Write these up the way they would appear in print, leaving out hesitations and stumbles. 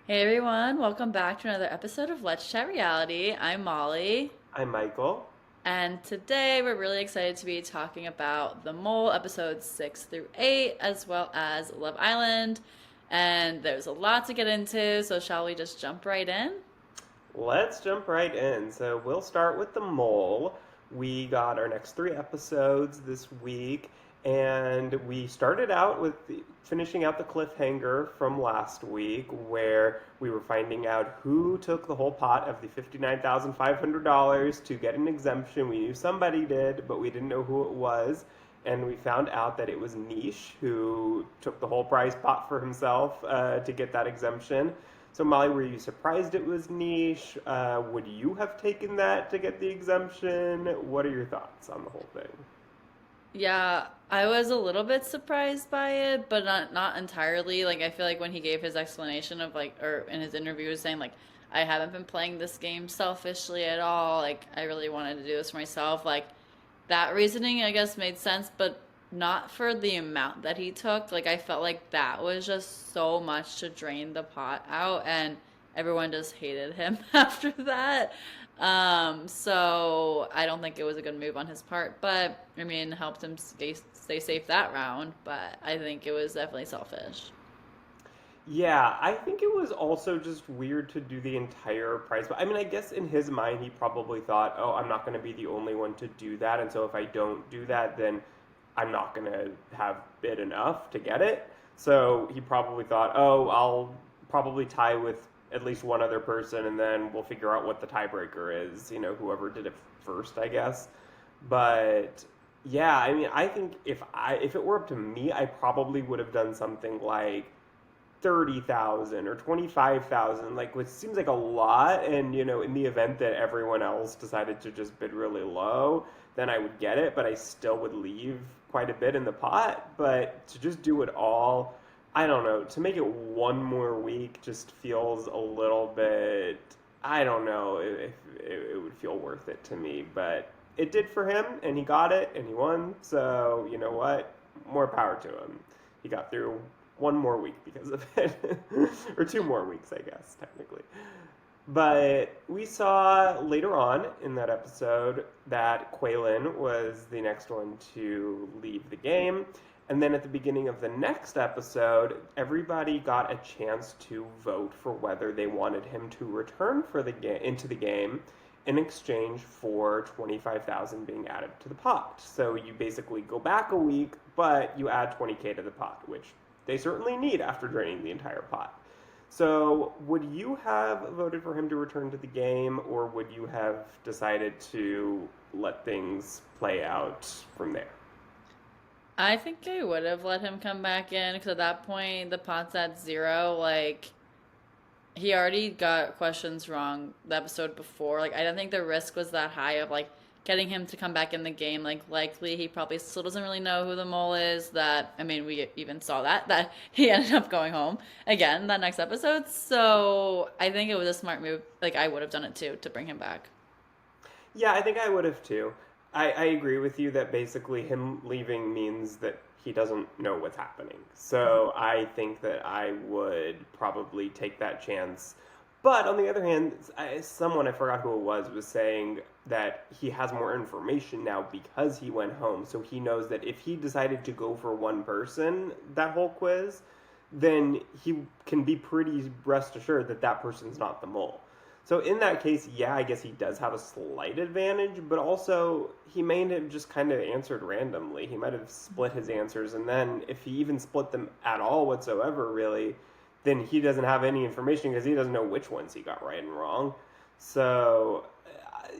Hey everyone, welcome back to another episode of Let's Chat Reality. I'm Molly, I'm Michael. and today we're really excited to be talking about The Mole episodes 6 through 8, as well as Love Island. And there's a lot to get into, so shall we just jump right in? Let's jump right in. So we'll start with the mole. We got our next three episodes this week, and we started out with finishing out the cliffhanger from last week, where we were finding out who took the whole pot of the $59,500 to get an exemption. We knew somebody did, but we didn't know who it was. And we found out that it was Niche who took the whole prize pot for himself to get that exemption. So, Molly, were you surprised it was Niche? Would you have taken that to get the exemption? What are your thoughts on the whole thing? Yeah, I was a little bit surprised by it, but not entirely. Like I feel like when he gave his explanation of like or in his interview was saying like I haven't been playing this game selfishly at all. Like I really wanted to do this for myself. Like that reasoning I guess made sense, but not for the amount that he took. Like I felt like that was just so much to drain the pot out and everyone just hated him after that. So I don't think it was a good move on his part, but I mean, helped him stay safe that round, but I think it was definitely selfish. Yeah, I think it was also just weird to do the entire prize. But I mean, I guess in his mind, he probably thought, oh, I'm not going to be the only one to do that. And so if I don't do that, then I'm not going to have bid enough to get it. So he probably thought, oh, I'll probably tie with at least one other person, and then we'll figure out what the tiebreaker is, whoever did it first, I guess. But yeah, I mean, I think if it were up to me, I probably would have done something like 30,000 or 25,000, like which seems like a lot. And in the event that everyone else decided to just bid really low, then I would get it, but I still would leave quite a bit in the pot. But to just do it all, I don't know, to make it one more week just feels a little bit, I don't know if it would feel worth it to me. But it did for him, and he got it, and he won. So you know what, more power to him. He got through one more week because of it, or two more weeks, I guess, technically. But we saw later on in that episode that Quaylen was the next one to leave the game. And then at the beginning of the next episode, everybody got a chance to vote for whether they wanted him to return for the into the game in exchange for 25,000 being added to the pot. So you basically go back a week, but you add 20K to the pot, which they certainly need after draining the entire pot. So, would you have voted for him to return to the game, or would you have decided to let things play out from there? I think I would have let him come back in because at that point the pot's at zero. Like he already got questions wrong the episode before. Like I don't think the risk was that high of like getting him to come back in the game. Like likely he probably still doesn't really know who the mole is. That I mean we even saw that he ended up going home again that next episode. So I think it was a smart move. Like I would have done it too to bring him back. Yeah, I think I would have too. I agree with you that basically him leaving means that he doesn't know what's happening. So I think that I would probably take that chance. But on the other hand, someone, I forgot who it was saying that he has more information now because he went home. So he knows that if he decided to go for one person, that whole quiz, then he can be pretty rest assured that that person's not the mole. So in that case, yeah, I guess he does have a slight advantage, but also he may have just kind of answered randomly. He might have split his answers, and then if he even split them at all whatsoever, really, then he doesn't have any information because he doesn't know which ones he got right and wrong. So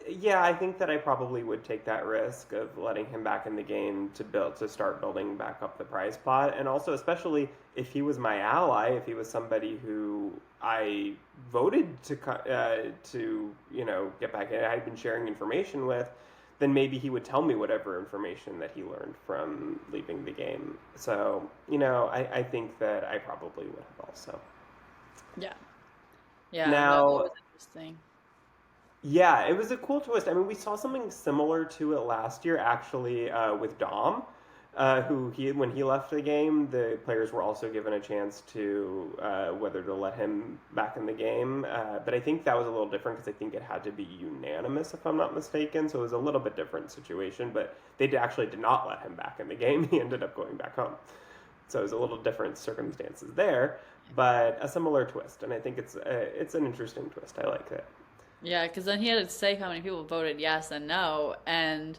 yeah, I think that I probably would take that risk of letting him back in the game to start building back up the prize pot, and also especially if he was my ally, if he was somebody who I voted to get back in, I had been sharing information with, then maybe he would tell me whatever information that he learned from leaving the game. So I think that I probably would have also. Yeah, yeah, that Now, was interesting. yeah, it was a cool twist. I mean, we saw something similar to it last year, actually, with Dom. who he when he left the game, the players were also given a chance to whether to let him back in the game. But I think that was a little different because I think it had to be unanimous, if I'm not mistaken. So it was a little bit different situation. But actually did not let him back in the game. He ended up going back home. So it was a little different circumstances there, but a similar twist. And I think it's an interesting twist. I like it. Yeah, because then he had to say how many people voted yes and no, and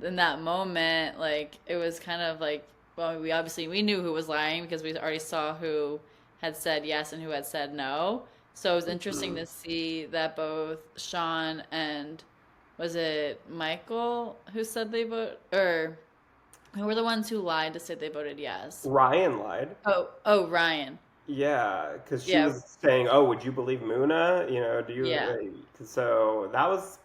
in that moment, like it was kind of like, well, we knew who was lying because we already saw who had said yes and who had said no. So it was interesting Mhm. to see that both Sean and was it Michael who said they vote or who were the ones who lied to say they voted yes? Ryan lied. Oh, Ryan. Yeah, because she Yeah, was saying, "Oh, would you believe Muna? You know, do you?" yeah. So that was,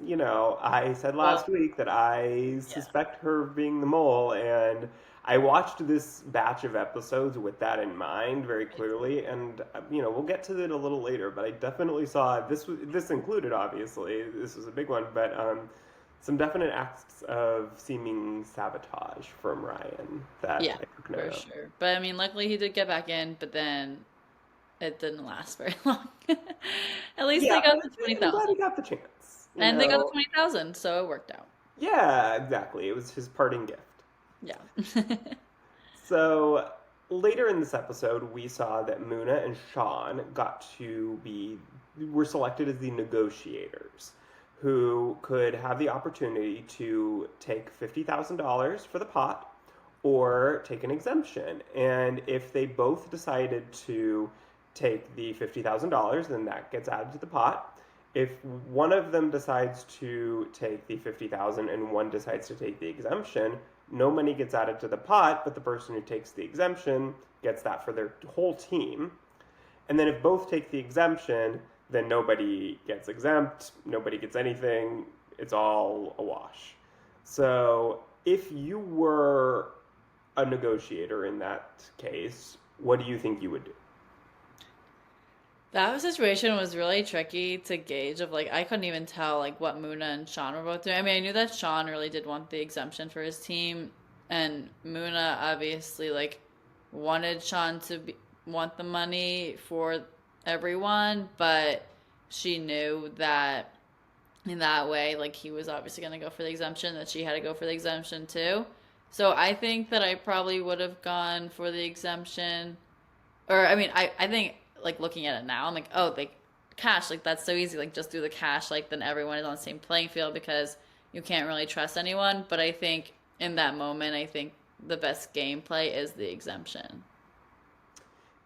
I said last Well, week that I yeah. suspect her of being the mole, and I watched this batch of episodes with that in mind very clearly. And we'll get to it a little later, but I definitely saw this included, obviously, this was a big one, but some definite acts of seeming sabotage from Ryan that Yeah, I took note for of. sure. But I mean, luckily he did get back in, but then it didn't last very long. At least they Yeah, got but the twenty I'm glad he thousand, got the chance. and they got the 20,000, so it worked out. Yeah, exactly. It was his parting gift. Yeah, So later in this episode, we saw that Muna and Sean were selected as the negotiators who could have the opportunity to take $50,000 for the pot or take an exemption. And if they both decided to take the $50,000, then that gets added to the pot. If one of them decides to take the 50,000 and one decides to take the exemption, no money gets added to the pot, but the person who takes the exemption gets that for their whole team. And then if both take the exemption, then nobody gets exempt, nobody gets anything, it's all a wash. So if you were a negotiator in that case, what do you think you would do? that situation was really tricky to gauge. Of like, I couldn't even tell like what Muna and Sean were both doing. I mean, I knew that Sean really did want the exemption for his team, and Muna obviously like wanted want the money for everyone, but she knew that in that way, like he was obviously going to go for the exemption, that she had to go for the exemption too. So I think that I probably would have gone for the exemption. Or I mean, I think like looking at it now, I'm like, oh, like cash, like that's so easy. Like just do the cash, like then everyone is on the same playing field because you can't really trust anyone. But I think in that moment, I think the best gameplay is the exemption.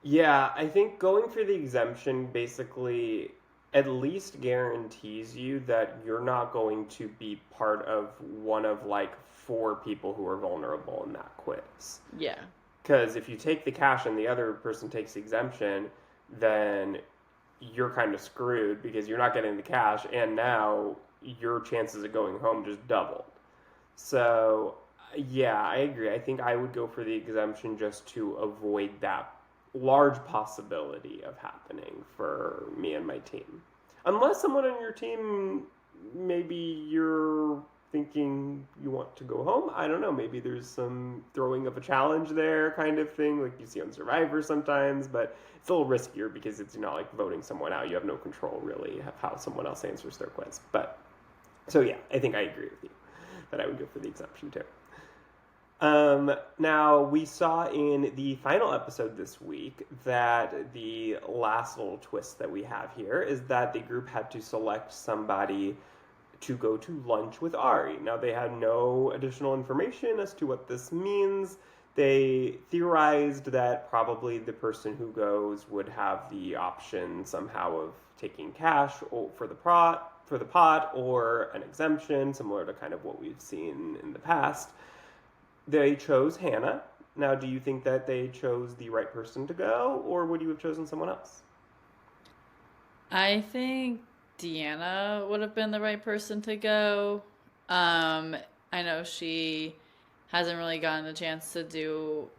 Yeah, I think going for the exemption basically at least guarantees you that you're not going to be part of one of like four people who are vulnerable in that quiz. Yeah. Because if you take the cash and the other person takes the exemption, then you're kind of screwed because you're not getting the cash, and now your chances of going home just doubled. So, yeah, I agree. I think I would go for the exemption just to avoid that large possibility of happening for me and my team. Unless someone on your team, maybe you're thinking you want to go home. I don't know. Maybe there's some throwing of a challenge there kind of thing, like you see on Survivor sometimes, but it's a little riskier because it's not like voting someone out. You have no control really of how someone else answers their quiz. But so yeah, I think I agree with you that I would go for the exemption too. Now, we saw in the final episode this week that the last little twist that we have here is that the group had to select somebody to go to lunch with Ari. Now, they had no additional information as to what this means. They theorized that probably the person who goes would have the option somehow of taking cash for the pot or an exemption, similar to kind of what we've seen in the past. They chose Hannah. Now, do you think that they chose the right person to go, or would you have chosen someone else? I think Deanna would have been the right person to go. Um, I know she hasn't really gotten a chance to do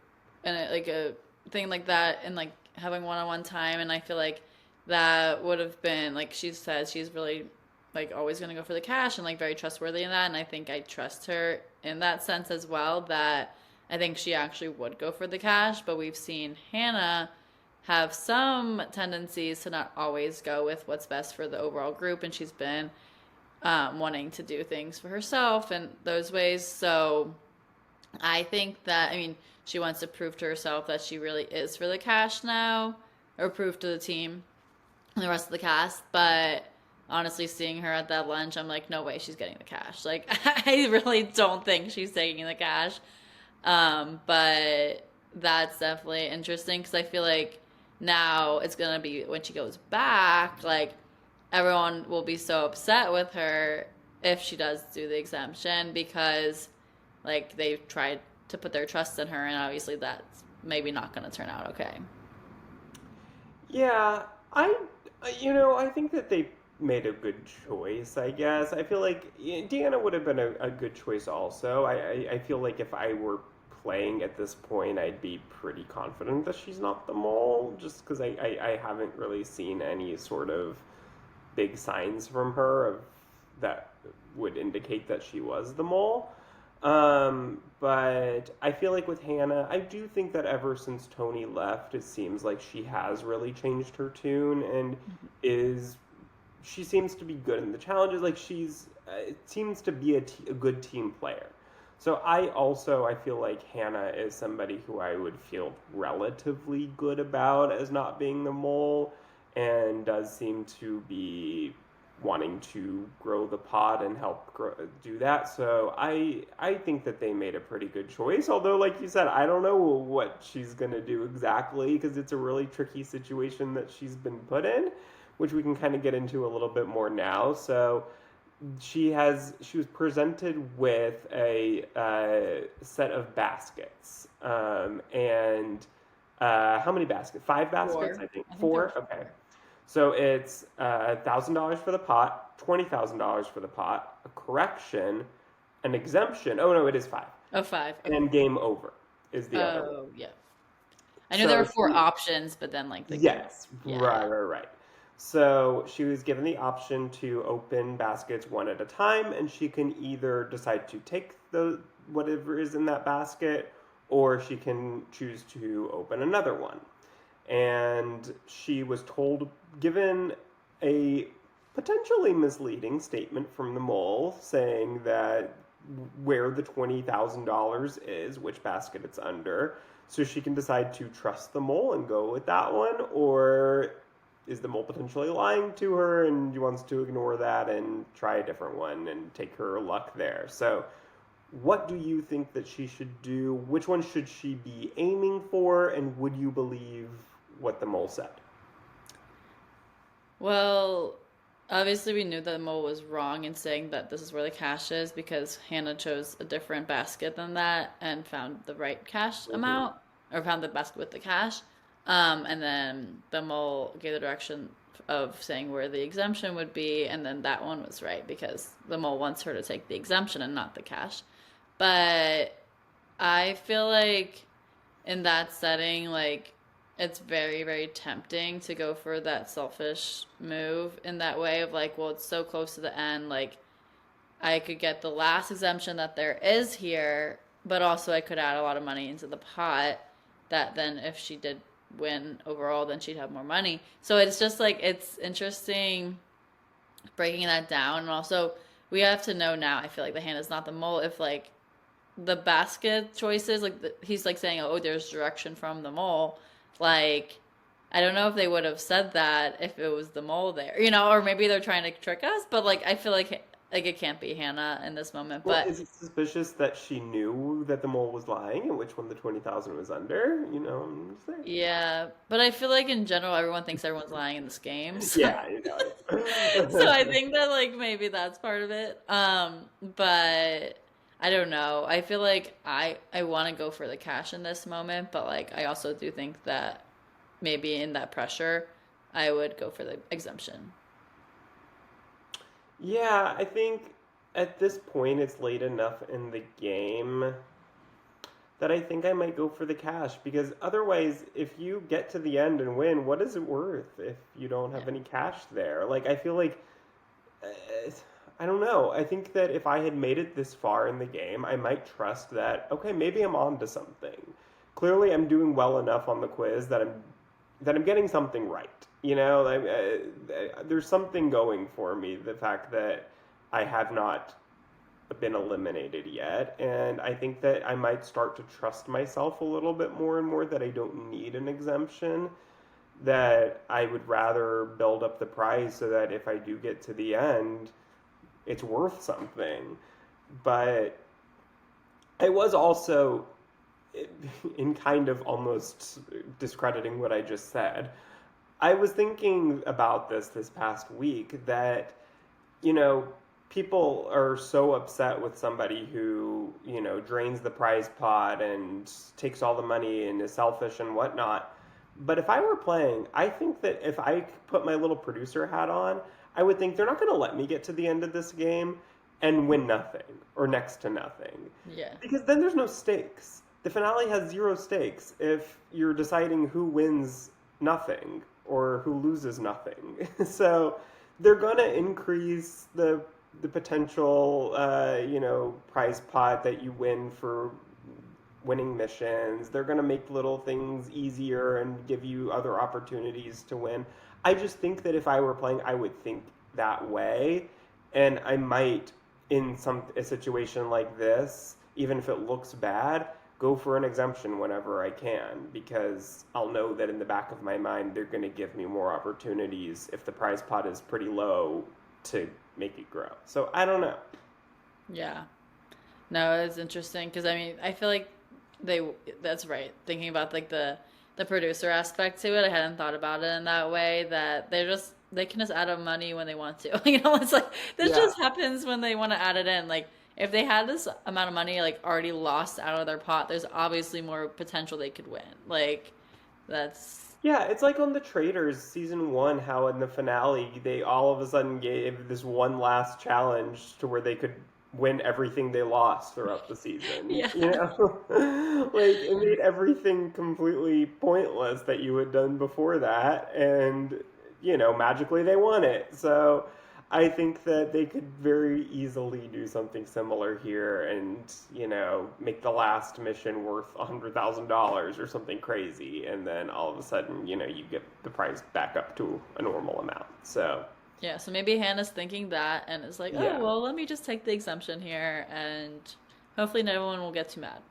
like a thing like that and like having one-on-one time, and I feel like that would have been like she said she's really like always going to go for the cash and like very trustworthy in that, and I think I trust her in that sense as well, that I think she actually would go for the cash, but we've seen Hannah have some tendencies to not always go with what's best for the overall group, and she's been wanting to do things for herself in those ways. So I think that, I mean, she wants to prove to herself that she really is for the cash now, or prove to the team and the rest of the cast. But honestly, seeing her at that lunch, I'm like, no way she's getting the cash. Like, I really don't think she's taking the cash. But that's definitely interesting because I feel like now it's gonna be when she goes back, like everyone will be so upset with her if she does do the exemption because like they've tried to put their trust in her and obviously that's maybe not gonna turn out okay. Yeah, I think that they made a good choice, I guess. I feel like Deanna would have been a good choice also. I feel like if I were playing at this point, I'd be pretty confident that she's not the mole, just because I haven't really seen any sort of big signs from her of that would indicate that she was the mole. But I feel like with Hannah, I do think that ever since Tony left, it seems like she has really changed her tune and is she seems to be good in the challenges. Like she's it seems to be a good team player. So I feel like Hannah is somebody who I would feel relatively good about as not being the mole, and does seem to be wanting to grow the pod and help do that. So I think that they made a pretty good choice. Although, like you said, I don't know what she's gonna do exactly because it's a really tricky situation that she's been put in, which we can kind of get into a little bit more now. So she was presented with a set of baskets, and how many baskets? Five baskets, Four. I think. I think there were Four. Okay. four. So it's $1,000 for the pot, $20,000 for the pot, a correction, an exemption. Oh no, it is five, Oh, five. Okay. and game over is the other one. Oh, yeah. I knew there So were four she, options, but then like the game. yes, Yeah, yeah. right. So she was given the option to open baskets one at a time, and she can either decide to take the whatever is in that basket, or she can choose to open another one. And she was given a potentially misleading statement from the mole saying that where the $20,000 is, which basket it's under, so she can decide to trust the mole and go with that one, or is the mole potentially lying to her and she wants to ignore that and try a different one and take her luck there. So what do you think that she should do? Which one should she be aiming for? And would you believe what the mole said? Well, obviously we knew that the mole was wrong in saying that this is where the cash is because Hannah chose a different basket than that and found the right cash Mm-hmm. amount or found the basket with the cash. And then the mole gave the direction of saying where the exemption would be, and then that one was right because the mole wants her to take the exemption and not the cash. But I feel like in that setting, like it's very, very tempting to go for that selfish move in that way of like, well, it's so close to the end, like I could get the last exemption that there is here, but also I could add a lot of money into the pot that then if she did win overall, then she'd have more money. So it's just like it's interesting breaking that down. And also we have to know now, I feel like the hand is not the mole if like the basket choices, like he's like saying, "Oh, there's direction from the mole." Like, I don't know if they would have said that if it was the mole there, or maybe they're trying to trick us. But like, I feel like it can't be Hannah in this moment. Well, But is it suspicious that she knew that the mole was lying and which one the 20,000 was under? I'm just saying. yeah, but I feel like in general, everyone thinks everyone's lying in this game. So, Yeah, so I think that like maybe that's part of it. But I don't know. I feel like I want to go for the cash in this moment, but like I also do think that maybe in that pressure, I would go for the exemption. Yeah, I think at this point it's late enough in the game that I think I might go for the cash because otherwise, if you get to the end and win, what is it worth if you don't Yeah. have any cash there? Like, I feel like uh, I don't know. I think that if I had made it this far in the game, I might trust that, okay, maybe I'm on to something. Clearly, I'm doing well enough on the quiz that I'm getting something right. You know, there's something going for me. The fact that I have not been eliminated yet, and I think that I might start to trust myself a little bit more and more that I don't need an exemption. That I would rather build up the prize so that if I do get to the end, it's worth something. But I was also in kind of almost discrediting what I just said. I was thinking about this past week that, you know, people are so upset with somebody who, you know, drains the prize pot and takes all the money and is selfish and whatnot. But if I were playing, I think that if I put my little producer hat on, I would think they're not going to let me get to the end of this game and win nothing or next to nothing. Yeah. Because then there's no stakes. The finale has zero stakes if you're deciding who wins nothing or who loses nothing. So they're going to increase the potential, you know, prize pot that you win for winning missions. They're going to make little things easier and give you other opportunities to win. I just think that if I were playing, I would think that way, and I might, in a situation like this, even if it looks bad, go for an exemption whenever I can, because I'll know that in the back of my mind they're going to give me more opportunities if the prize pot is pretty low to make it grow. So I don't know. Yeah. No, it's interesting because I mean, I feel like they that's right. Thinking about like the producer aspect to it, I hadn't thought about it in that way that they can just add up money when they want to. You know, it's like this Yeah. just happens when they want to add it in. Like if they had this amount of money like already lost out of their pot, there's obviously more potential they could win. Like that's Yeah, it's like on the Traitors season one, how in the finale they all of a sudden gave this one last challenge to where they could win everything they lost throughout the season. yeah. You know, like it made everything completely pointless that you had done before that, and you know, magically they won it. So I think that they could very easily do something similar here and, you know, make the last mission worth $100,000 or something crazy. And then all of a sudden, you know, you get the price back up to a normal amount. So, Yeah, so maybe Hannah's thinking that and is like, oh, yeah. well, let me just take the exemption here and hopefully no one will get too mad.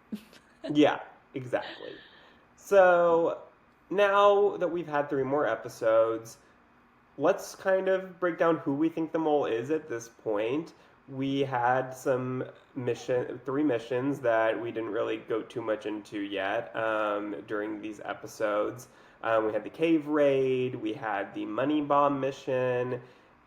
Yeah, exactly. So now that we've had three more episodes, let's kind of break down who we think the mole is at this point. We had three missions that we didn't really go too much into yet during these episodes. We had the cave raid, we had the money bomb mission,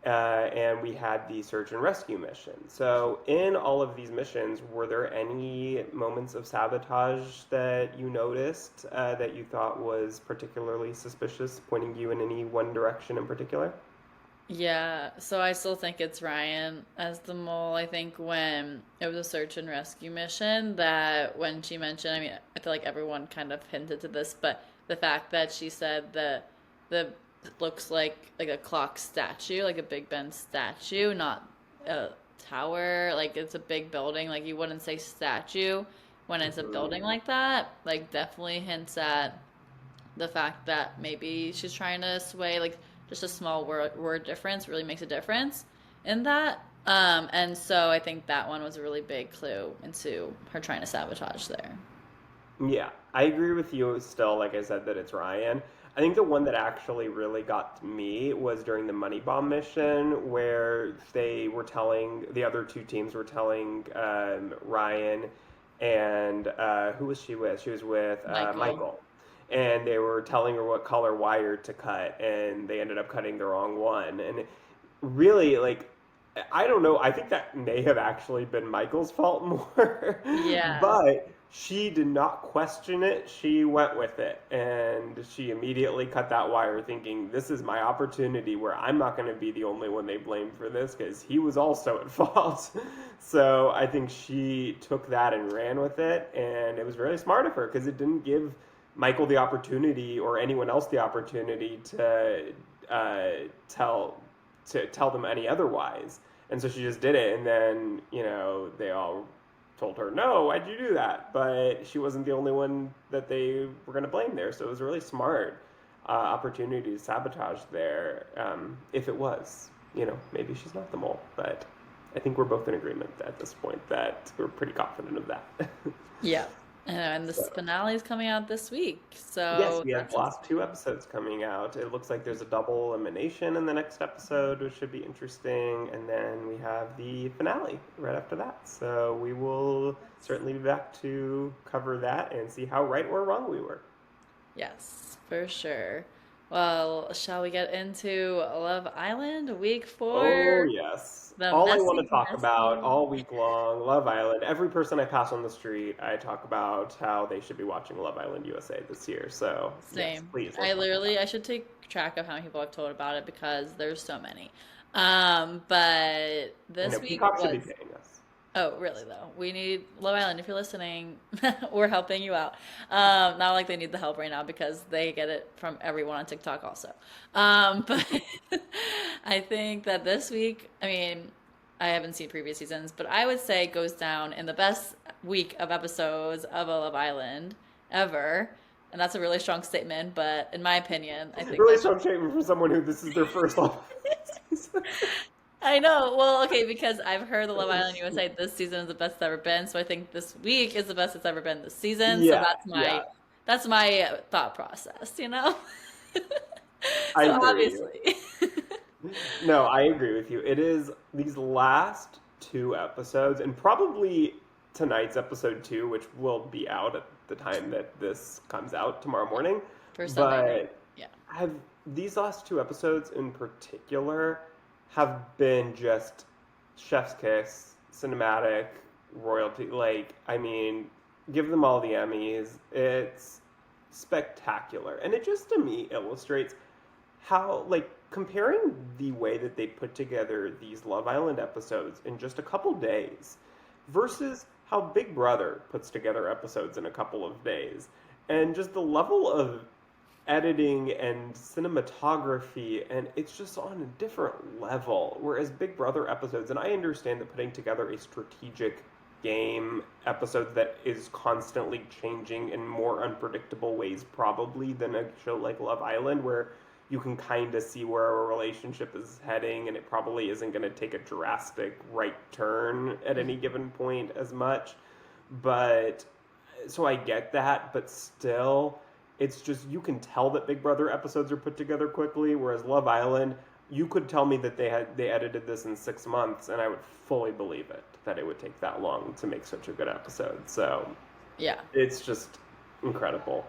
and we had the search and rescue mission. So, in all of these missions, were there any moments of sabotage that you noticed that you thought was particularly suspicious, pointing you in any one direction in particular? Yeah, so I still think it's Ryan as the mole. I think when it was a search and rescue mission, that when she mentioned, I mean, I feel like everyone kind of hinted to this, but the fact that she said the looks like a clock statue, like a Big Ben statue, not a tower. Like it's a big building. Like you wouldn't say statue when it's a building Mhm. like that. Like definitely hints at the fact that maybe she's trying to sway like just a small word difference really makes a difference in that. And so I think that one was a really big clue into her trying to sabotage there. Yeah, I agree with you still, like I said, that it's Ryan. I think the one that actually really got to me was during the Money Bomb mission, where the other two teams were telling Ryan and who was she with? She was with Michael. Michael. And they were telling her what color wire to cut, and they ended up cutting the wrong one. And really, like, I don't know. I think that may have actually been Michael's fault more, Yeah. but she did not question it. She went with it, and she immediately cut that wire, thinking, "This is my opportunity where I'm not going to be the only one they blame for this because he was also at fault." So I think she took that and ran with it, and it was really smart of her because it didn't give Michael the opportunity or anyone else the opportunity uh, tell to tell them any otherwise. And so she just did it, and then, they all told her, no, why'd you do that? But she wasn't the only one that they were going to blame there. So it was a really smart opportunity to sabotage there. If it was, maybe she's not the mole. But I think we're both in agreement at this point that we're pretty confident of that. Yeah. And this So. finale is coming out this week. Yes, So we have that's the last two episodes coming out. It looks like there's a double elimination in the next episode, which should be interesting. And then we have the finale right after that. So we will certainly be back to cover that and see how right or wrong we were. yes, for sure. Well, shall we get into Love Island week Oh, 4? yes. The All I want to messy, talk about messy. all week long, Love Island. Every person I pass on the street, I talk about how they should be watching Love Island USA this year. So, yes, Same. please, let's I talk about literally I should take track of how many people I've told about it because the's so many. But it. I this know week Peacock should be was paying us. oh, really though. We need Love Island. If you're listening, we're helping you out. Not like they need the help right now because they get it from everyone on TikTok also. But I think that this week, I mean, I haven't seen previous seasons, but I would say it goes down in the best week of episodes of a Love Island ever. And that's a really strong statement, but in my opinion, I think Really that's strong statement for someone who this is their first Love Island season. I know. Well, okay, because I've heard the Love Island USA this season is the best it's ever been, so I think this week is the best it's ever been this season. So Yeah, that's yeah, my thought process. I So hear you. obviously. No, I agree with you. It is these last two episodes, and probably tonight's episode two, which will be out at the time that this comes out tomorrow morning. For Sunday night. But Yeah. have these last two episodes in particular have been just chef's kiss, cinematic, royalty. Like, I mean, give them all the Emmys. It's spectacular. And it just to me illustrates how, like, comparing the way that they put together these Love Island episodes in just a couple days versus how Big Brother puts together episodes in a couple of days. And just the level of editing and cinematography, and it's just on a different level. Whereas Big Brother episodes, and I understand that putting together a strategic game episode that is constantly changing in more unpredictable ways, probably than a show like Love Island, where you can kind of see where a relationship is heading, and it probably isn't going to take a drastic right turn at any Mhm. given point as much. But so I get that, but still, it's just you can tell that Big Brother episodes are put together quickly, whereas Love Island, you could tell me that they edited this in 6 months, and I would fully believe it that it would take that long to make such a good episode. So Yeah. it's just incredible.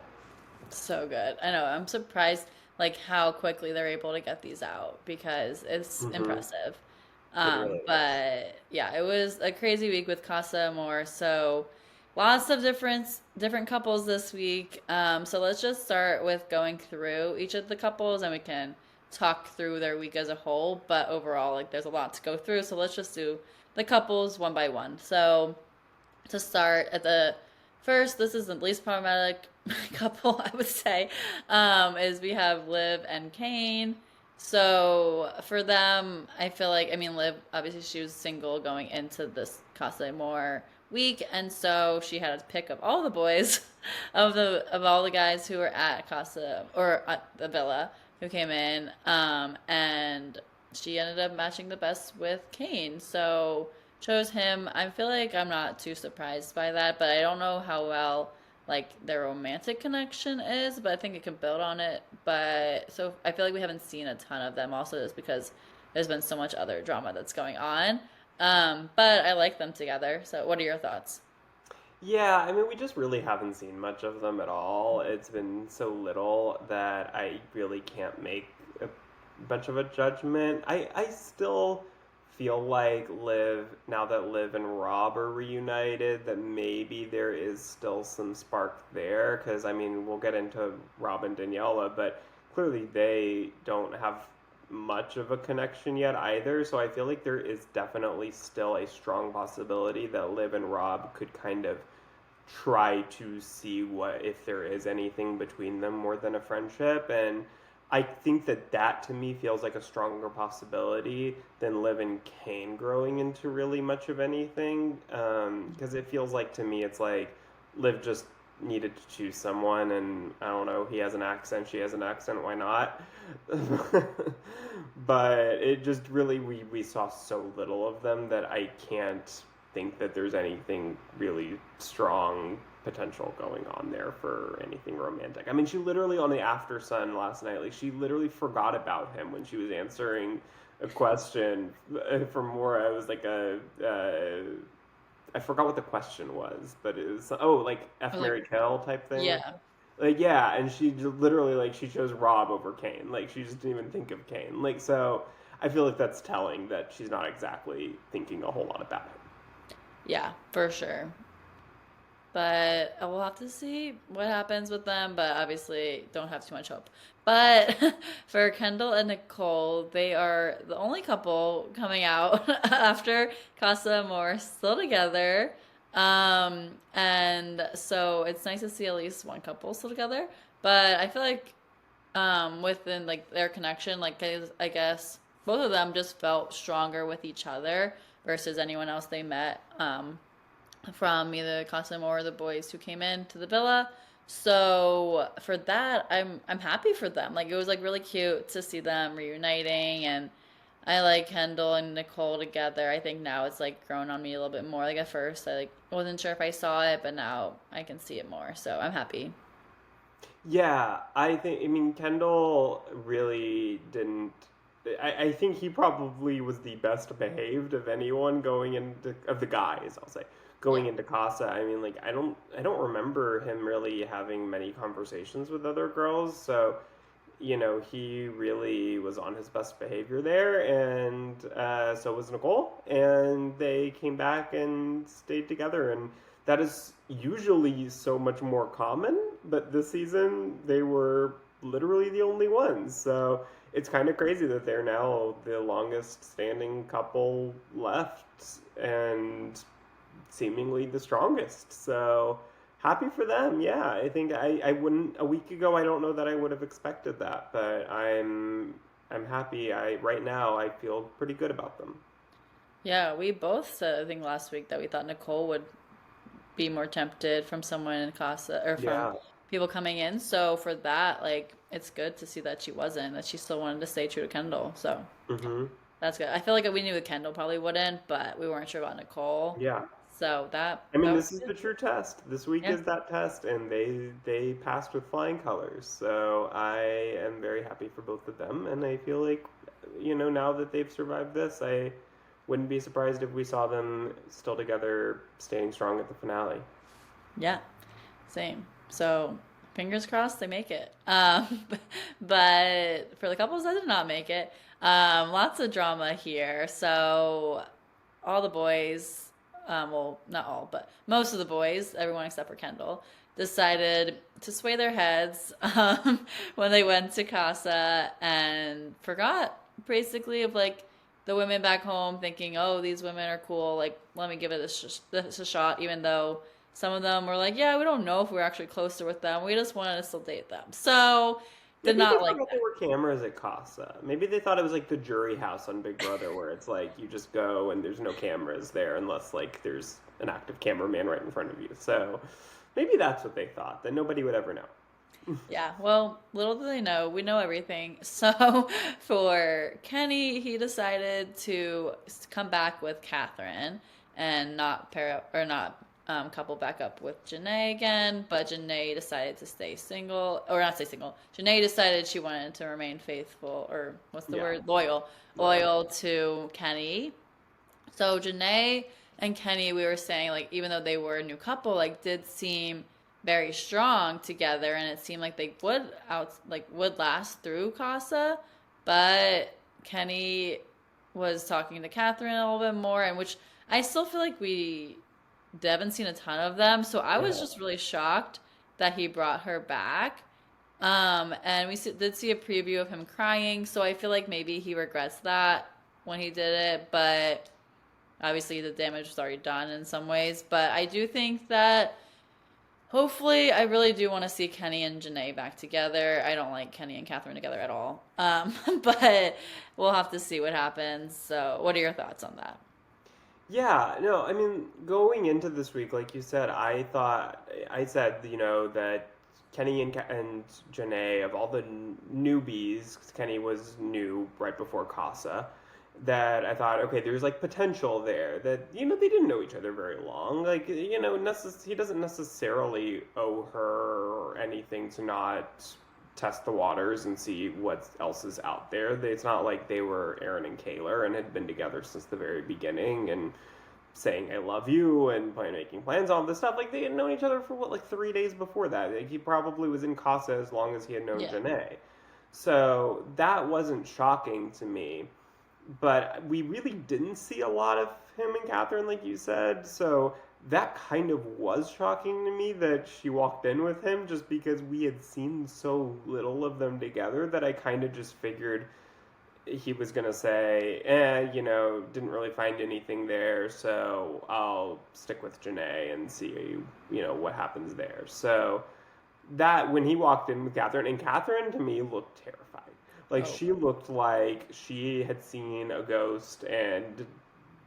So good. I know. I'm surprised like how quickly they're able to get these out because it's Hmm. impressive. It really is. But yeah, it was a crazy week with Casa Amor. So lots of different couples this week. So let's just start with going through each of the couples and we can talk through their week as a whole. But overall, like there's a lot to go through. So let's just do the couples one by one. So to start at the first, this is the least problematic couple, I would say, is we have Liv and Kane. So for them, I feel like, I mean, Liv, obviously she was single going into this Casa Amor week, and so she had a pick of all the boys of all the guys who were at Casa or at the villa who came in, and she ended up matching the best with Kane. So chose him. I feel like I'm not too surprised by that, but I don't know how well like their romantic connection is, but I think it can build on it. But so I feel like we haven't seen a ton of them also just because there's been so much other drama that's going on. But I like them together. So what are your thoughts? Yeah, I mean, we just really haven't seen much of them at all. It's been so little that I really can't make a bunch of a judgment. I still feel like now that Liv and Rob are reunited, that maybe there is still some spark there. Because, I mean, we'll get into Rob and Daniela, but clearly they don't have much of a connection yet either. So I feel like there is definitely still a strong possibility that Liv and Rob could kind of try to see what if there is anything between them more than a friendship. And I think that that to me feels like a stronger possibility than Liv and Kane growing into really much of anything. Because it feels like to me, it's like Liv just needed to choose someone, and I don't know, he has an accent, she has an accent, why not? But it just really, we saw so little of them that I can't think that there's anything really strong potential going on there for anything romantic. I mean, she literally on the After Sun last night, like she literally forgot about him when she was answering a question from Mora. It was like I forgot what the question was, but it was like F Or like, Mary Kill type thing. yeah. Like yeah, and she literally like she chose Rob over Kane. Like she just didn't even think of Kane. Like so, I feel like that's telling that she's not exactly thinking a whole lot about him. Yeah, for sure. But we'll have to see what happens with them. But obviously, don't have too much hope. But for Kendall and Nicole, they are the only couple coming out after Casa Amor still together. And so it's nice to see at least one couple still together. But I feel like within like their connection, like I guess both of them just felt stronger with each other versus anyone else they met. From either Cosimo or the boys who came in to the villa. So for that, I'm happy for them. Like it was like really cute to see them reuniting, and I like Kendall and Nicole together. I think now it's like grown on me a little bit more. Like at first, I like wasn't sure if I saw it, but now I can see it more. So I'm happy. Yeah, I mean, Kendall really didn't. I think he probably was the best behaved of anyone going into, of the guys, I'll say, Yeah. going into Casa. I mean, like, I don't remember him really having many conversations with other girls. So, he really was on his best behavior there, and so was Nicole. And they came back and stayed together, and that is usually so much more common. But this season, they were literally the only ones. So it's kind of crazy that they're now the longest standing couple left and seemingly the strongest. So happy for them. Yeah, I think I wouldn't a week ago. I don't know that I would have expected that, but I'm happy. I right now I feel pretty good about them. Yeah, we both said I think last week that we thought Nicole would be more tempted from someone in Casa or from Yeah. people coming in. So for that, like it's good to see that she wasn't, that she still wanted to stay true to Kendall. So Hmm. that's good. I feel like we knew that Kendall probably wouldn't, but we weren't sure about Nicole. Yeah. So that I mean, that was this is good. the true test. This week Yeah. is that test, and they passed with flying colors. So I am very happy for both of them, and I feel like, now that they've survived this, I wouldn't be surprised if we saw them still together, staying strong at the finale. Yeah. Same. So fingers crossed they make it. But for the couples that did not make it, lots of drama here. So all the boys, well, not all, but most of the boys, everyone except for Kendall, decided to sway their heads when they went to Casa and forgot basically of like the women back home thinking, oh, these women are cool. Like, let me give it this a shot, even though some of them were like, yeah, we don't know if we're actually closer with them. We just wanted to still date them. So, did Maybe they not like forgot there were cameras at Casa. Maybe they thought it was like the jury house on Big Brother, where it's like you just go and there's no cameras there unless like there's an active cameraman right in front of you. So maybe that's what they thought, that nobody would ever know. Yeah, well, little do they know, we know everything. So for Kenny, he decided to come back with Catherine and not pair up or not couple back up with Janae again. But Janae decided to stay single, or not stay single. Janae decided she wanted to remain faithful, or what's the Yeah, word? Loyal, loyal. loyal to Kenny. So Janae and Kenny, we were saying like even though they were a new couple, like did seem very strong together, and it seemed like they would last through Casa, but Kenny was talking to Catherine a little bit more, and which I still feel like we haven't seen a ton of them, so I was Yeah. just really shocked that he brought her back. And did see a preview of him crying, so I feel like maybe he regrets that when he did it, but obviously the damage was already done in some ways. But I do think that Hopefully, I really do want to see Kenny and Janae back together. I don't like Kenny and Catherine together at all. But we'll have to see what happens. So, what are your thoughts on that? Yeah, no, I mean, going into this week, like you said, I said, that Kenny and Janae, of all the newbies, 'cause Kenny was new right before Casa, that I thought, okay, there's like potential there. That, they didn't know each other very long. Like, he doesn't necessarily owe her anything to not test the waters and see what else is out there. It's not like they were Aaron and Kaylor and had been together since the very beginning and saying I love you and making plans, all this stuff. Like they had known each other for what, like 3 days before that. Like he probably was in Casa as long as he had known Yeah. Janae. So that wasn't shocking to me. But we really didn't see a lot of him and Catherine, like you said. So that kind of was shocking to me that she walked in with him just because we had seen so little of them together that I kind of just figured he was going to say, didn't really find anything there, so I'll stick with Janae and see, what happens there. So that, when he walked in with Catherine, and Catherine to me looked terrified. Like Oh, she looked like she had seen a ghost and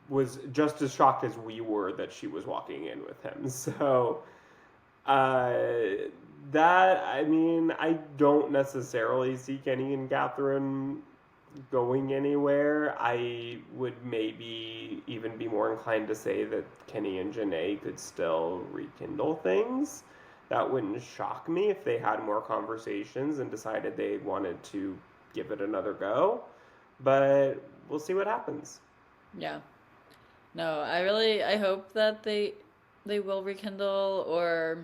was just as shocked as we were that she was walking in with him. So, uh, I mean, I don't necessarily see Kenny and Catherine going anywhere. I would maybe even be more inclined to say that Kenny and Janae could still rekindle things. That wouldn't shock me if they had more conversations and decided they wanted to give it another go. But we'll see what happens. yeah. No, I hope that they will rekindle, or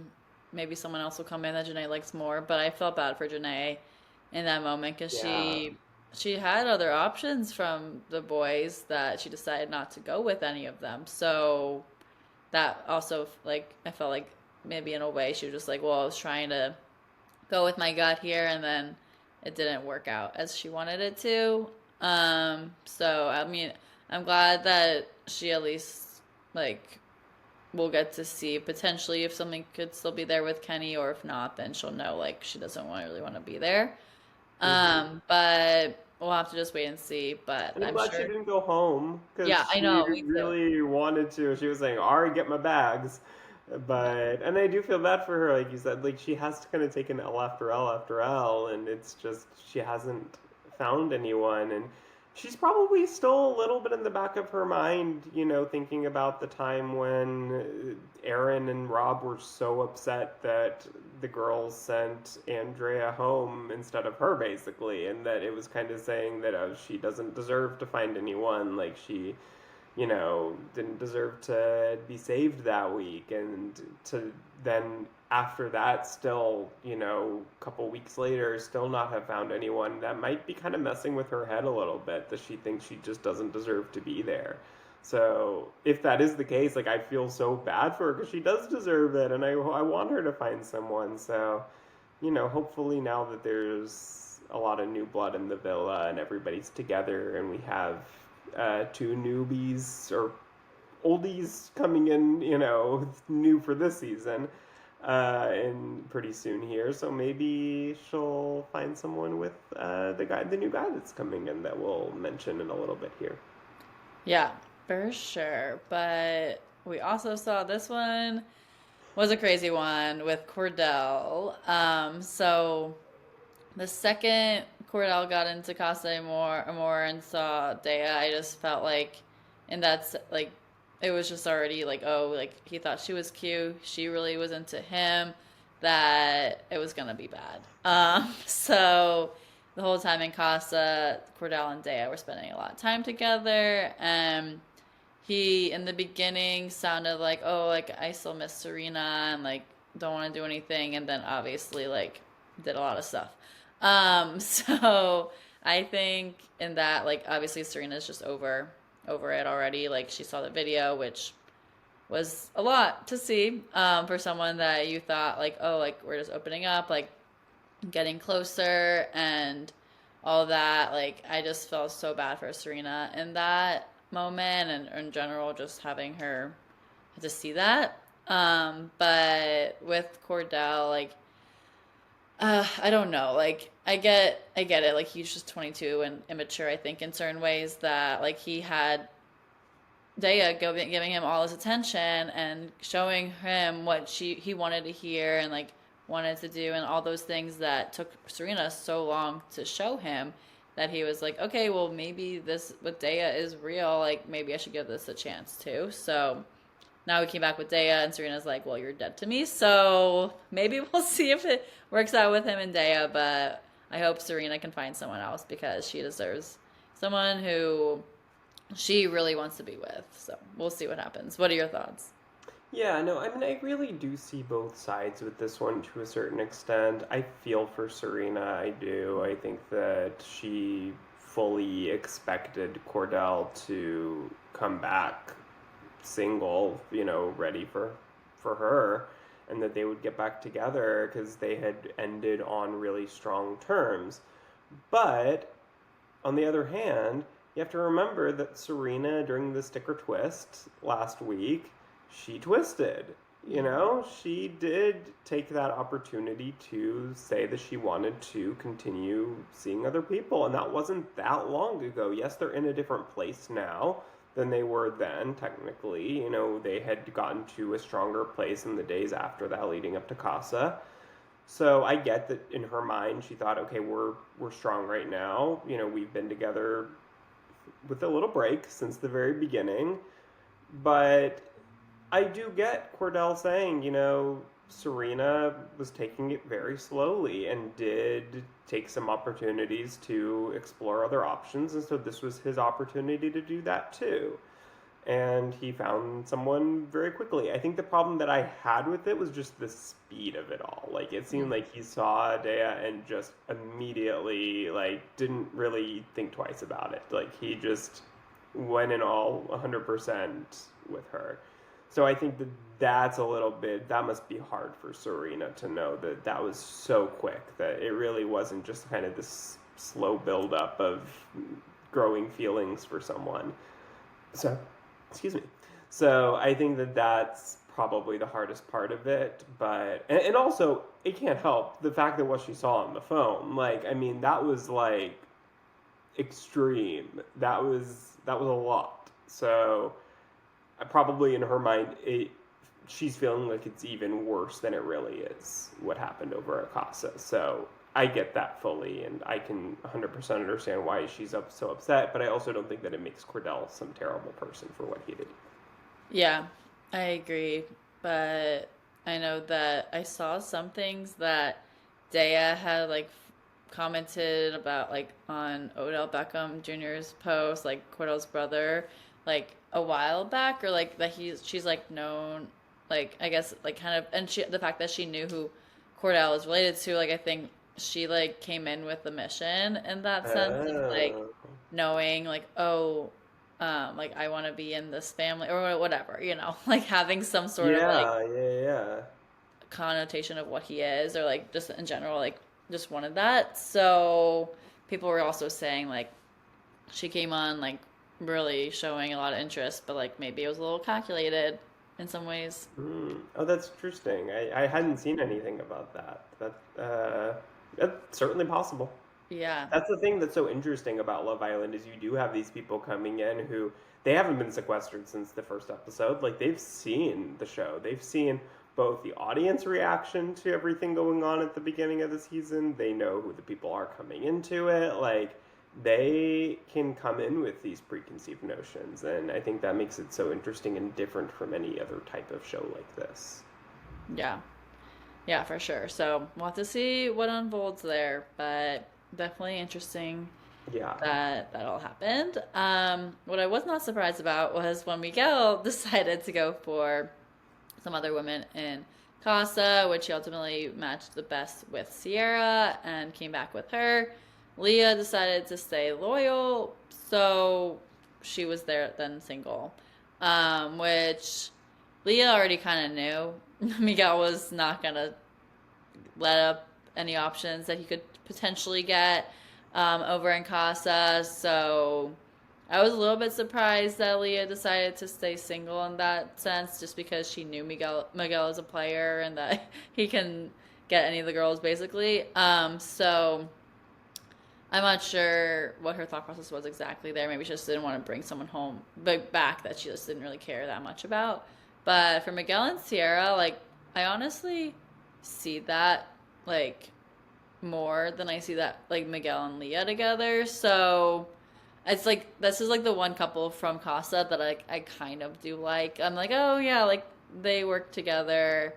maybe someone else will come in that Janae likes more. But I felt bad for Janae in that moment because Yeah. she had other options from the boys that she decided not to go with any of them. So that also, like, I felt like maybe in a way she was just like, well, I was trying to go with my gut here, and then it didn't work out as she wanted it to. So I mean, I'm glad that she at least like will get to see potentially if something could still be there with Kenny, or if not, then she'll know like she doesn't really want to be there. Hmm. But we'll have to just wait and see. But And I'm I'm glad she sure. didn't go home Yeah, because I she know. Me too. really wanted to. She was saying, "Ari, get my bags." Yeah. And I do feel bad for her, like you said. Like she has to kind of take an L after L after L, and it's just she hasn't found anyone, and she's probably still a little bit in the back of her mind, thinking about the time when Aaron and Rob were so upset that the girls sent Andrea home instead of her, basically, and that it was kind of saying that she doesn't deserve to find anyone, like she didn't deserve to be saved that week. And to then, after that, still, a couple weeks later, still not have found anyone, that might be kind of messing with her head a little bit, that she thinks she just doesn't deserve to be there. So if that is the case, like I feel so bad for her because she does deserve it, and I want her to find someone. So, hopefully now that there's a lot of new blood in the villa and everybody's together and we have two newbies or oldies coming in, new for this season, and pretty soon here. So maybe she'll find someone with the new guy that's coming in that we'll mention in a little bit here. Yeah, for sure. But we also saw this one was a crazy one with Cordell. So the second Cordell got into Casa Amor and saw Dea, I just felt like, and that's like, it was just already like, oh, like he thought she was cute. She really was into him. That it was gonna be bad. So the whole time in Casa, Cordell and Dea were spending a lot of time together, and he in the beginning sounded like, oh, like I still miss Serena and like don't want to do anything, and then obviously like did a lot of stuff. So I think in that, like obviously Serena's just over it already. Like she saw the video, which was a lot to see for someone that you thought like, oh, like we're just opening up, like getting closer and all that. Like I just felt so bad for Serena in that moment, and in general, just having her to see that. But with Cordell, like, I don't know. Like, I get it. Like, he's just 22 and immature, I think, in certain ways that, like, he had giving him all his attention and showing him what he wanted to hear and like wanted to do and all those things that took Serena so long to show him that he was like, okay, well maybe this with Daya is real. Like maybe I should give this a chance too. So now we came back with Daya and Serena's like, well, you're dead to me. So maybe we'll see if it works out with him and Daya. But I hope Serena can find someone else because she deserves someone who she really wants to be with. So we'll see what happens. What are your thoughts? Yeah, no, I mean, I really do see both sides with this one to a certain extent. I feel for Serena, I do. I think that she fully expected Cordell to come back single, ready for her, and that they would get back together because they had ended on really strong terms. But on the other hand, you have to remember that Serena, during the sticker twist last week, she twisted. She did take that opportunity to say that she wanted to continue seeing other people, and that wasn't that long ago. Yes, they're in a different place now than they were then, technically. They had gotten to a stronger place in the days after that, leading up to Casa. So I get that in her mind she thought, okay, we're strong right now. We've been together with a little break since the very beginning. But I do get Cordell saying, Serena was taking it very slowly and did take some opportunities to explore other options. And so this was his opportunity to do that too. And he found someone very quickly. I think the problem that I had with it was just the speed of it all. Like it seemed Mm. like he saw Dea and just immediately like didn't really think twice about it. Like he just went in all 100% with her. So I think that that's a little bit that must be hard for Serena to know that that was so quick that it really wasn't just kind of this slow build up of growing feelings for someone. So, excuse me. So I think that that's probably the hardest part of it. But and also it can't help the fact that what she saw on the phone. Like I mean, that was like extreme. That was a lot. So probably in her mind, she's feeling like it's even worse than it really is what happened over at Casa. So I get that fully, and I can 100% understand why she's so upset, but I also don't think that it makes Cordell some terrible person for what he did. Yeah, I agree. But I know that I saw some things that Daya had like commented about like on Odell Beckham Jr.'s post, like Cordell's brother, like a while back, or like that she's like known, like I guess like kind of, and she the fact that she knew who Cordell is related to, like I think she like came in with the mission in that sense of like Oh. knowing like oh like I want to be in this family or whatever, like having some sort of like Yeah, yeah, yeah. connotation of what he is or like just in general like just wanted that. So people were also saying like she came on like really showing a lot of interest, but like maybe it was a little calculated in some ways. Hmm. Oh, that's interesting. I hadn't seen anything about that. That's certainly possible. Yeah. That's the thing that's so interesting about Love Island is you do have these people coming in who they haven't been sequestered since the first episode. Like they've seen the show. They've seen both the audience reaction to everything going on at the beginning of the season. They know who the people are coming into it. Like they can come in with these preconceived notions, and I think that makes it so interesting and different from any other type of show like this. Yeah. Yeah, for sure. So we'll have to see what unfolds there, but definitely interesting Yeah. that that all happened. What I was not surprised about was when Miguel decided to go for some other women in Casa, which he ultimately matched the best with Sierra and came back with her. Leah decided to stay loyal, so she was there then single, which Leah already kind of knew. Miguel was not gonna let up any options that he could potentially get over in Casa, so I was a little bit surprised that Leah decided to stay single in that sense, just because she knew Miguel as a player and that he can get any of the girls basically. So I'm not sure what her thought process was exactly there. Maybe she just didn't want to bring someone home, but back that she just didn't really care that much about. But for Miguel and Sierra, like I honestly see that like more than I see that like Miguel and Leah together. So it's like this is like the one couple from Casa that I kind of do like. I'm like, oh yeah, like they work together,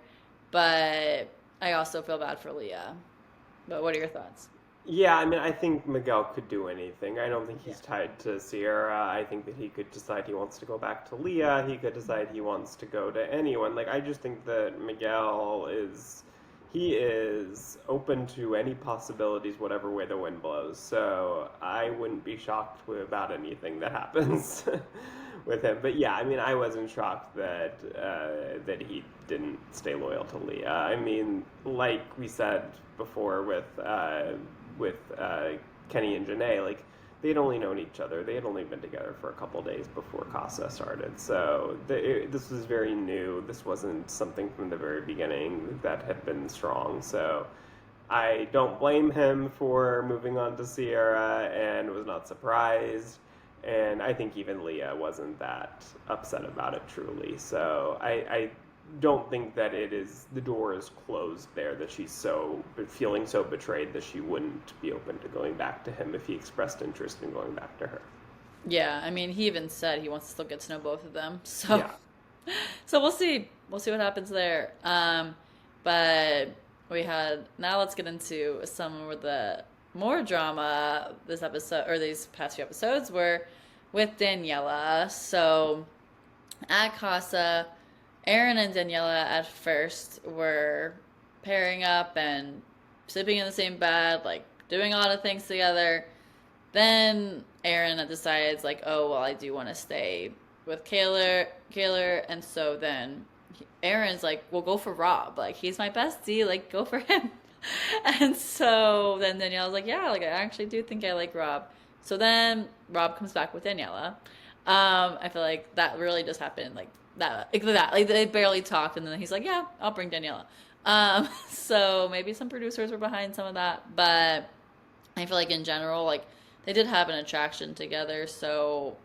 but I also feel bad for Leah. But what are your thoughts? Yeah, I mean, I think Miguel could do anything. I don't think Yeah. he's tied to Sierra. I think that he could decide he wants to go back to Leah. He could decide he wants to go to anyone. Like, I just think that he is open to any possibilities, whatever way the wind blows. So I wouldn't be shocked about anything that happens with him. But yeah, I mean, I wasn't shocked that he didn't stay loyal to Leah. I mean, like we said before with Kenny and Janae, like they'd only known each other. They had only been together for a couple days before Casa started. So this was very new. This wasn't something from the very beginning that had been strong. So I don't blame him for moving on to Sierra and was not surprised. And I think even Leah wasn't that upset about it truly. So I don't think that the door is closed there, that she's so feeling so betrayed that she wouldn't be open to going back to him if he expressed interest in going back to her. Yeah, I mean, he even said he wants to still get to know both of them. So, Yeah. so we'll see. We'll see what happens there. But we had now let's get into some of the more drama this episode or these past few episodes were with Daniela. So at Casa, Aaron and Daniela at first were pairing up and sleeping in the same bed, like doing a lot of things together. Then Aaron decides like, oh well, I do want to stay with Kaylor, and so then Aaron's like, well, go for Rob. Like he's my bestie. Like go for him. And so then Daniela's like, yeah, like I actually do think I like Rob. So then Rob comes back with Daniela. I feel like that really just happened like they barely talked, and then he's like, yeah, I'll bring Daniela. So maybe some producers were behind some of that, but I feel like in general, like they did have an attraction together. So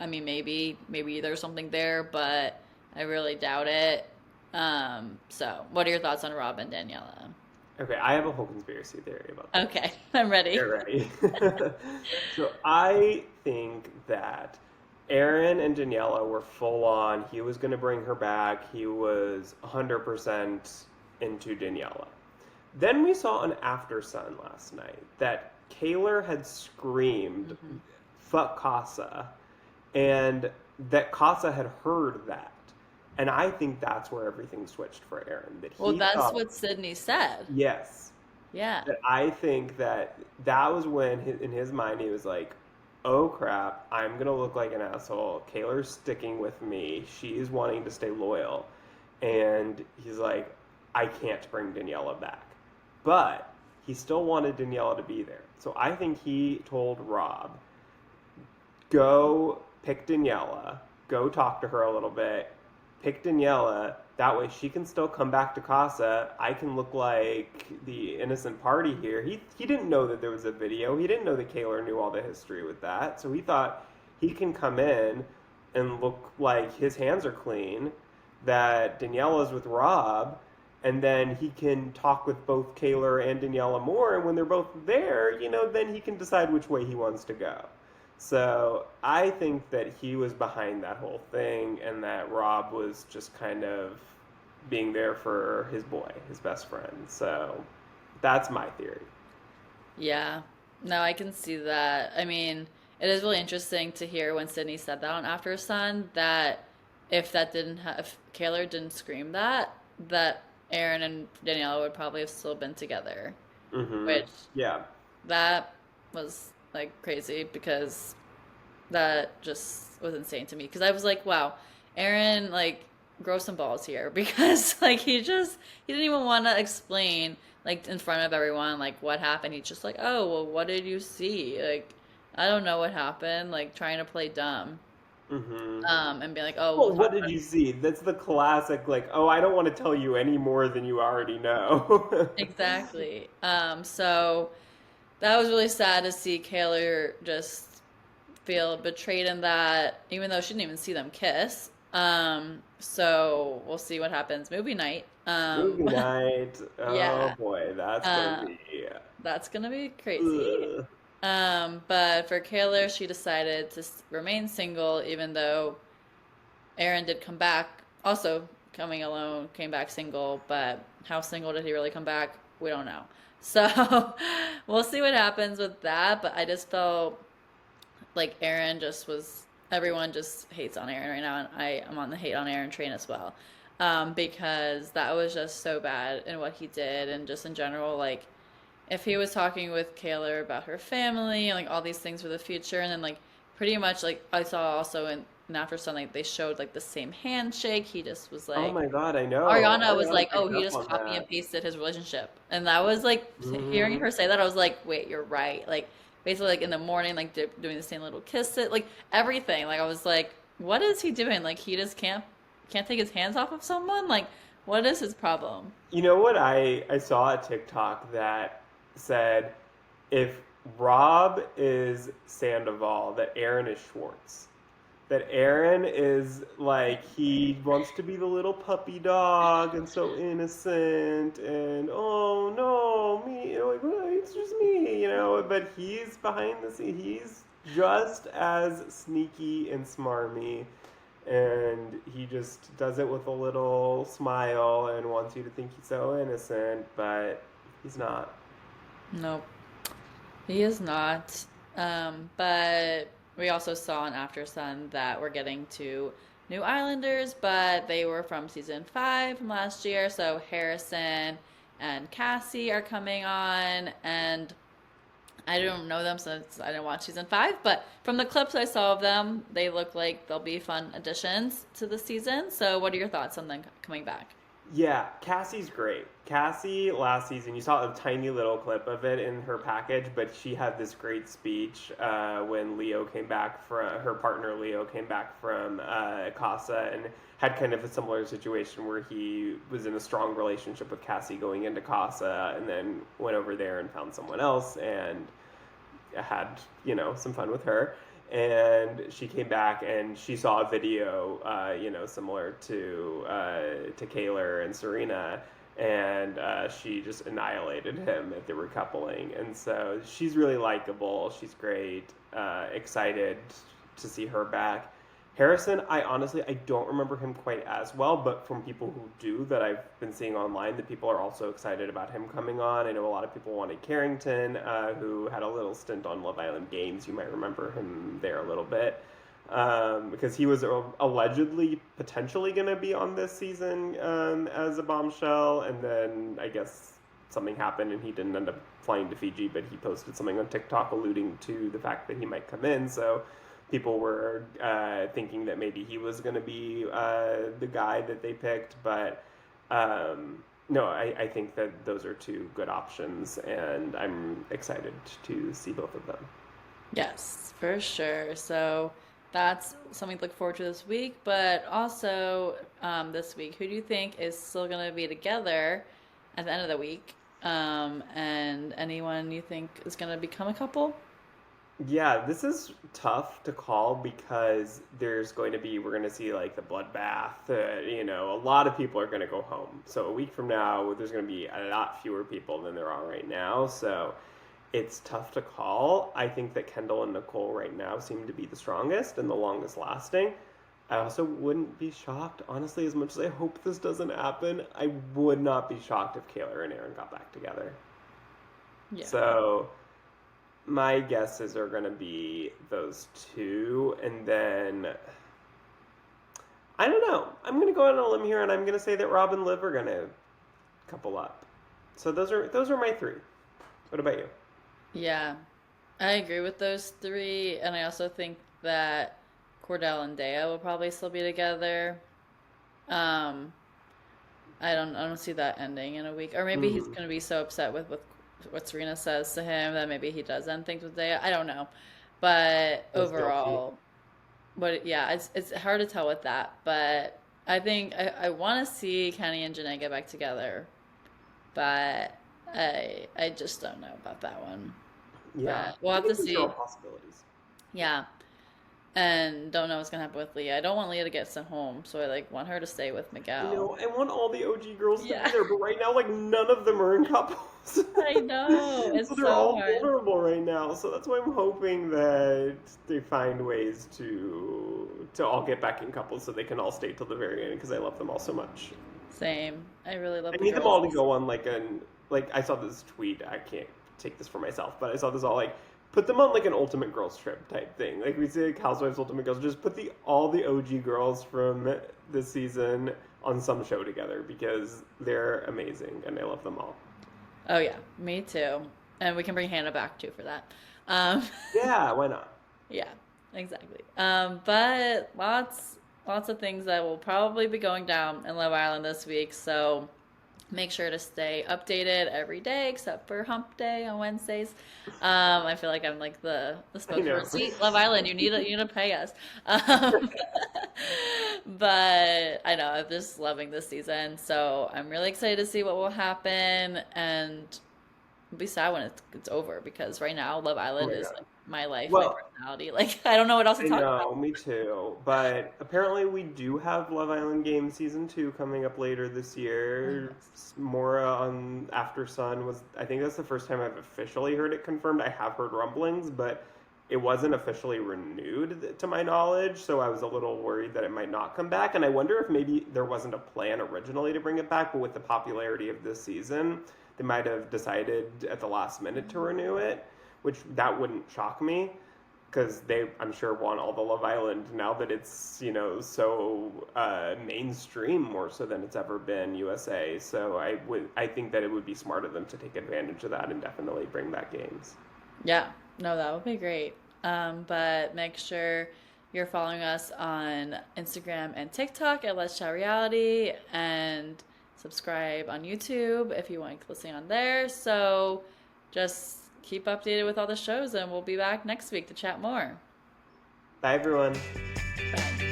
I mean, maybe there's something there, but I really doubt it. So what are your thoughts on Rob and Daniela? Okay, I have a whole conspiracy theory about this. Okay, I'm ready. You're ready. So I think that Aaron and Daniela were full on. He was going to bring her back. He was 100% into Daniela. Then we saw an After Sun last night that Kaylor had screamed, Mhm. fuck Casa, and that Casa had heard that. And I think that's where everything switched for Aaron. That Well, he that's thought, what Sydney said. yes, Yeah. that I think that was when in his mind he was like, "Oh crap, I'm gonna look like an asshole. Kaylor's sticking with me. She is wanting to stay loyal," and he's like, "I can't bring Daniela back," but he still wanted Daniela to be there. So I think he told Rob, "Go pick Daniela. Go talk to her a little bit. Pick Daniela. That way she can still come back to Casa. I can look like the innocent party here." He didn't know that there was a video. He didn't know that Kaylor knew all the history with that. So he thought he can come in and look like his hands are clean, that Daniela's with Rob, and then he can talk with both Kaylor and Daniela more. And when they're both there, then he can decide which way he wants to go. So I think that he was behind that whole thing, and that Rob was just kind of being there for his boy, his best friend. So that's my theory. Yeah. No, I can see that. I mean, it is really interesting to hear when Sydney said that on After Sun that if Kaylor didn't scream that Aaron and Daniela would probably have still been together. Mm-hmm. Which Yeah. that was like crazy because that just was insane to me. Because I was like, wow, Aaron, like, grow some balls here because like he didn't even want to explain like in front of everyone like what happened. He's just like, oh well, what did you see? Like, I don't know what happened, like trying to play dumb, Hmm. and be like, oh, we'll Well, talk what did about you see? That's the classic, like, oh, I don't want to tell you any more than you already know. exactly. So that was really sad to see Kaylor just feel betrayed in that, even though she didn't even see them kiss. So we'll see what happens. Movie night. Movie night. Oh Yeah. boy, that's gonna Um, be. that's gonna be crazy. Ugh. But for Kaylor, she decided to remain single, even though Aaron did come back, also coming alone, came back single, but how single did he really come back? We don't know. So we'll see what happens with that. But I just felt like Aaron just was, everyone just hates on Aaron right now, and I am on the hate on Aaron train as well. Because that was just so bad in what he did, and just in general, like if he was talking with Kaylor about her family and like all these things for the future, and then like pretty much like I saw also in After Sun, like they showed like the same handshake. He just was Oh like, my God, I know. Ariana was Ariana like, oh, picked he up just on copy that. and pasted his relationship, and that was like hearing Hmm. her say that, I was like, wait, you're right. Like basically, like in the morning, like doing the same little kiss, it like everything. Like I was like, what is he doing? Like he just can't take his hands off of someone. Like what is his problem? You know what? I saw a TikTok that said if Rob is Sandoval, that Aaron is Schwartz. That Aaron is like he wants to be the little puppy dog and so innocent and oh no me like well, it's just me but he's behind the scene he's just as sneaky and smarmy and he just does it with a little smile and wants you to think he's so innocent but he's not. Nope. He is not. But we also saw in After Sun that we're getting to new Islanders, but they were from season five from last year. So Harrison and Cassie are coming on, and I don't know them since I didn't watch season five, but from the clips I saw of them, they look like they'll be fun additions to the season. So, what are your thoughts on them coming back? Yeah, Cassie's great. Cassie last season, you saw a tiny little clip of it in her package, but she had this great speech when Leo came back from her partner. Leo came back from Casa and had kind of a similar situation where he was in a strong relationship with Cassie going into Casa, and then went over there and found someone else and had some fun with her and she came back and she saw a video similar to Kaylor and Serena and she just annihilated him at the recoupling and so she's really likable, she's great, excited to see her back. Harrison, I don't remember him quite as well, but from people who do that I've been seeing online, that people are also excited about him coming on. I know a lot of people wanted Carrington, who had a little stint on Love Island Games. You might remember him there a little bit. Because he was allegedly potentially going to be on this season as a bombshell, and then I guess something happened and he didn't end up flying to Fiji, but he posted something on TikTok alluding to the fact that he might come in. So people were thinking that maybe he was going to be the guy that they picked, but no, I think that those are two good options, and I'm excited to see both of them. Yes, for sure. So that's something to look forward to this week. But also this week, who do you think is still going to be together at the end of the week? And anyone you think is going to become a couple? Yeah, this is tough to call because we're going to see like the bloodbath. A lot of people are going to go home. So a week from now, there's going to be a lot fewer people than there are right now. So it's tough to call. I think that Kendall and Nicole right now seem to be the strongest and the longest lasting. I also wouldn't be shocked, honestly, as much as I hope this doesn't happen, I would not be shocked if Kaylor and Aaron got back together. Yeah. So my guesses are going to be those two, and then I don't know. I'm going to go out on a limb here, and I'm going to say that Rob and Liv are going to couple up. So those are my three. What about you? Yeah. I agree with those three. And I also think that Cordell and Dea will probably still be together. Um, I don't see that ending in a week. Or maybe he's Hmm. gonna be so upset with what Serena says to him that maybe he does end things with Dea. I don't know. But Nostalgia. overall, but yeah, it's hard to tell with that. But I think I want to see Kenny and Janae get back together, but I just don't know about that one. Yeah, But we'll I have to think these are all see. possibilities. Yeah, and don't know what's gonna happen with Leah. I don't want Leah to get sent home, so I like want her to stay with I Miguel. know, I want all the OG girls to be Yeah, there, but right now, like, none of them are in couples. I know. So It's they're so all hard. vulnerable right now. So that's why I'm hoping that they find ways to all get back in couples so they can all stay till the very end because I love them all so much. Same. I really I love the need them girls. all to go on like I saw this tweet. I can't take this for myself, but I saw this all like put them on like an ultimate girls trip type thing. Like we say like Housewives Ultimate Girls, just put the all the OG girls from this season on some show together because they're amazing and I love them all. Oh yeah, me too. And we can bring Hannah back too for that. Um, Yeah, why not? yeah, exactly. But lots of things that will probably be going down in Love Island this week. So make sure to stay updated every day except for Hump Day on Wednesdays. I feel like I'm like the I know. spokesperson. See, Love Island, you need to pay us. Um, but I know I'm just loving this season, so I'm really excited to see what will happen, and I'll be sad when it's over because right now Love Oh Island my is god. like my life, my Well, personality. Like I don't know what else to I talk about. know, me too. But apparently, we do have Love Island Game Season 2 coming up later this Oh, year. yes. Mora on After Sun was, I think that's the first time I've officially heard it confirmed. I have heard rumblings, but it wasn't officially renewed to my knowledge, so I was a little worried that it might not come back. And I wonder if maybe there wasn't a plan originally to bring it back, but with the popularity of this season, they might have decided at the last minute to renew it, which that wouldn't shock me because they I'm sure want all the Love Island now that it's so mainstream more so than it's ever been USA. So I think that it would be smart of them to take advantage of that and definitely bring back games. Yeah, no, that would be great. But make sure you're following us on Instagram and TikTok at Let's Chat Reality and subscribe on YouTube if you want to listen on there. So just keep updated with all the shows and we'll be back next week to chat more. Bye everyone. Bye.